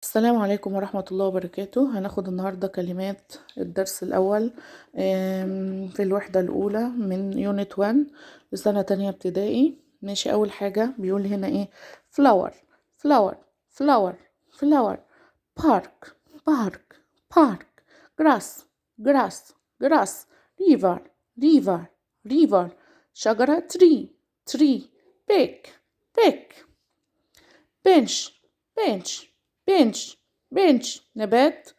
السلام عليكم ورحمة الله وبركاته. هناخد النهاردة كلمات الدرس الأول في الوحدة الأولى من يونت 1 لسنة تانية ابتدائي. ماشي، أول حاجة بيقول هنا إيه؟ flower flower flower flower park park park grass grass grass river river river شجرة tree tree pick pick bench bench bench bench نبات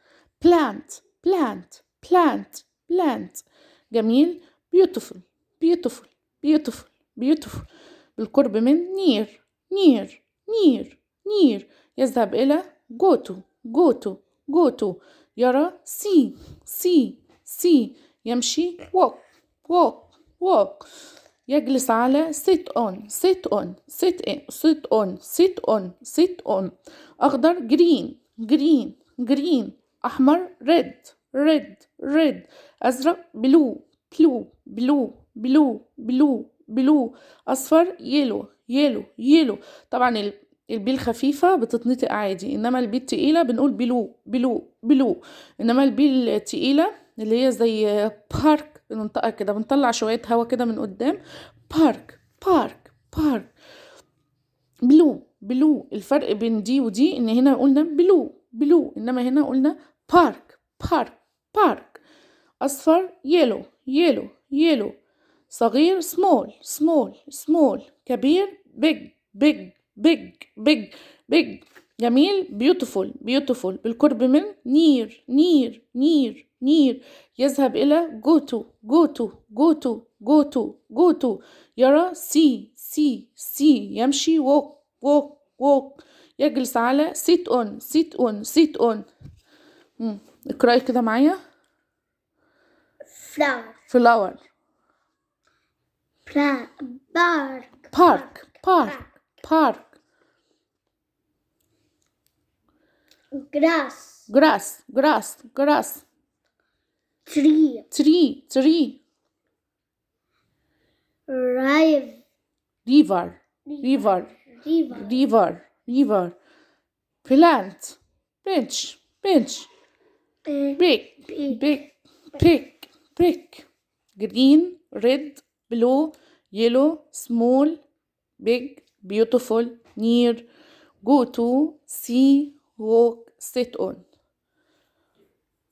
plant plant plant plant جميل beautiful beautiful beautiful beautiful بالقرب من near near near near يذهب إلى go to go to go to يرى see see see يمشي walk walk walk يجلس على sit on sit on sit in sit on sit on sit on أخضر green green green أحمر red red red أزرق blue blue blue blue blue blue أصفر yellow yellow yellow. طبعا البي الخفيفة بتتنطق عادي، إنما البي التقيلة بنقول بلو بلو بلو. إنما البي التقيلة اللي هي زي بارك بننطقها كده، بنطلع شوية هوا كده من قدام. بارك بارك بارك بلو بلو. الفرق بين دي ودي إن هنا قلنا بلو بلو، إنما هنا قلنا بارك بارك بارك. أصفر يلو يلو يلو. صغير small small small. كبير big big big big big. جميل beautiful beautiful. بالقرب من near near near near. يذهب إلى go to go to go to go to go to. يرى see see see. يمشي walk walk walk. يجلس على sit on sit on sit on. اقرأي كده معايا. flower flower park park park park. grass grass grass grass. tree tree tree. river river river river river. plant bench bench big big pick pick. green red blue yellow small big beautiful near go to see walk sit on.